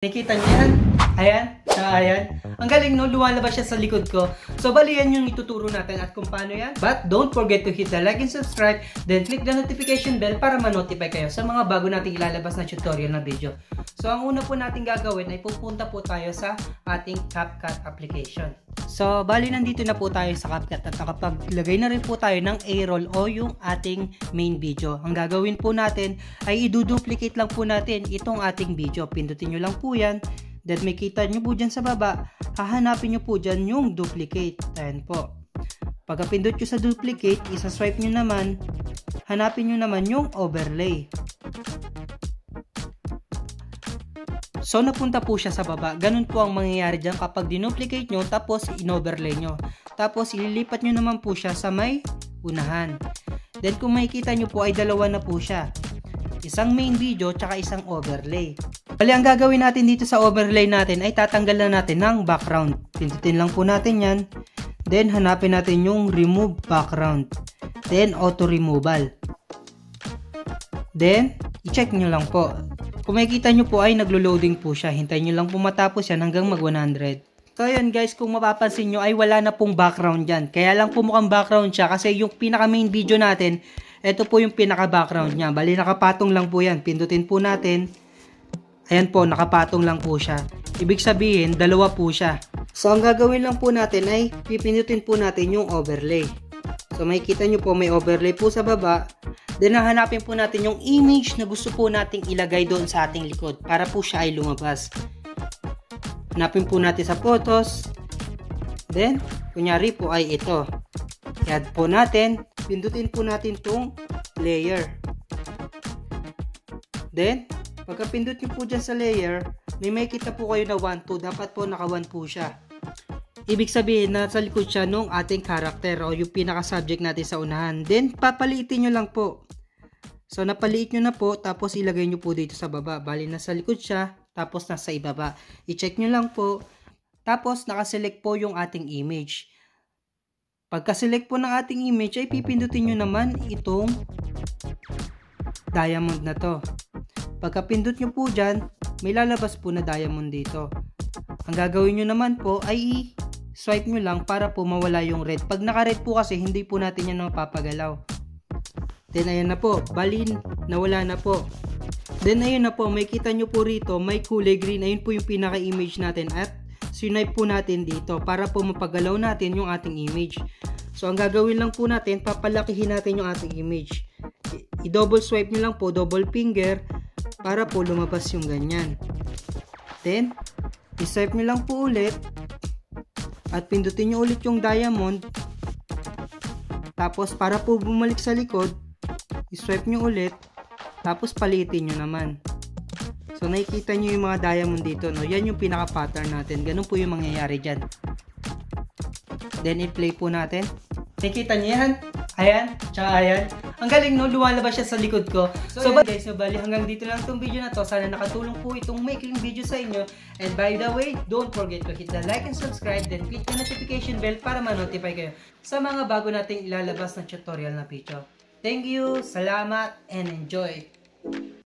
Nakita niyo yan? Ayan. Ayan. Ang galing, no? Lumalabas siya sa likod ko. So, bali yan yung ituturo natin at kung paano yan. But, don't forget to hit the like and subscribe. Then, click the notification bell para ma-notify kayo sa mga bago nating ilalabas na tutorial na video. So, ang una po natin gagawin ay pupunta po tayo sa ating CapCut application. So, bali nandito na po tayo sa CapCut at nakapaglagay na rin po tayo ng A-roll o yung ating main video. Ang gagawin po natin ay i-duplicate lang po natin itong ating video. Pindutin nyo lang po yan. Then may kita nyo po dyan sa baba, hahanapin nyo po dyan yung duplicate. Ayan po. Pagkapindot nyo sa duplicate, isa-swipe nyo naman, hanapin nyo naman yung overlay. So napunta po siya sa baba. Ganun po ang mangyayari dyan kapag dinuplicate nyo tapos in-overlay nyo. Tapos ililipat nyo naman po siya sa may unahan. Then kung makikita nyo po ay dalawa na po siya. Isang main video tsaka isang overlay. Bali, ang gagawin natin dito sa overlay natin ay tatanggalan natin ng background. Pindutin lang po natin yan. Then, hanapin natin yung remove background. Then, auto removal. Then, i-check nyo lang po. Kung makikita nyo po ay naglo-loading po siya. Hintayin nyo lang po matapos yan hanggang mag 100. So, yun guys, kung mapapansin nyo ay wala na pong background dyan. Kaya lang po mukhang background siya kasi yung pinaka main video natin, ito po yung pinaka background niya. Bali, nakapatong lang po yan. Pindutin po natin. Ayan po, nakapatong lang po siya. Ibig sabihin, dalawa po siya. So, ang gagawin lang po natin ay pipindutin po natin yung overlay. So, makikita nyo po may overlay po sa baba. Then, hahanapin po natin yung image na gusto po nating ilagay doon sa ating likod para po siya ay lumabas. Hanapin po natin sa photos. Then, kunyari po ay ito. I-add po natin. Pindutin po natin itong layer. Then, pagka-pindot nyo po dyan sa layer, may makikita po kayo na 1, 2. Dapat po naka 1 po siya. Ibig sabihin, nasa likod siya nung ating character o yung pinaka-subject natin sa unahan. Then, papaliitin nyo lang po. So, napaliit nyo na po, tapos ilagay nyo po dito sa baba. Bali, nasa likod siya, tapos nasa ibaba. I-check nyo lang po. Tapos, nakaselect po yung ating image. Pagka-select po ng ating image, ay pipindutin nyo naman itong diamond na to. Pagka-pindot nyo po dyan, may lalabas po na diamond dito. Ang gagawin nyo naman po ay i-swipe nyo lang para po mawala yung red. Pag naka-red po kasi, hindi po natin yan mapapagalaw. Then, ayan na po. Balin, nawala na po. Then, ayun na po. May kita nyo po rito, may kulay green. Ayun po yung pinaka-image natin. At swipe po natin dito para po mapagalaw natin yung ating image. So, ang gagawin lang po natin, papalakihin natin yung ating image. I-double swipe nyo lang po, double finger, para po lumabas yung ganyan. Then, i-swipe nyo lang po ulit at pindutin nyo ulit yung diamond. Tapos, para po bumalik sa likod, i-swipe nyo ulit, tapos palitin nyo naman. So, nakikita nyo yung mga diamond dito, no? Yan yung pinaka-pattern natin. Ganun po yung mangyayari dyan. Then, i-play po natin. Nakikita nyo yan? Ayan, tsaka ayan. Ang galing, no? Lumalabas siya sa likod ko. So guys, bali hanggang dito lang itong video na to. Sana nakatulong po itong making video sa inyo. And by the way, don't forget to hit the like and subscribe. Then click the notification bell para ma-notify kayo sa mga bago nating ilalabas na tutorial na video. Thank you, salamat, and enjoy!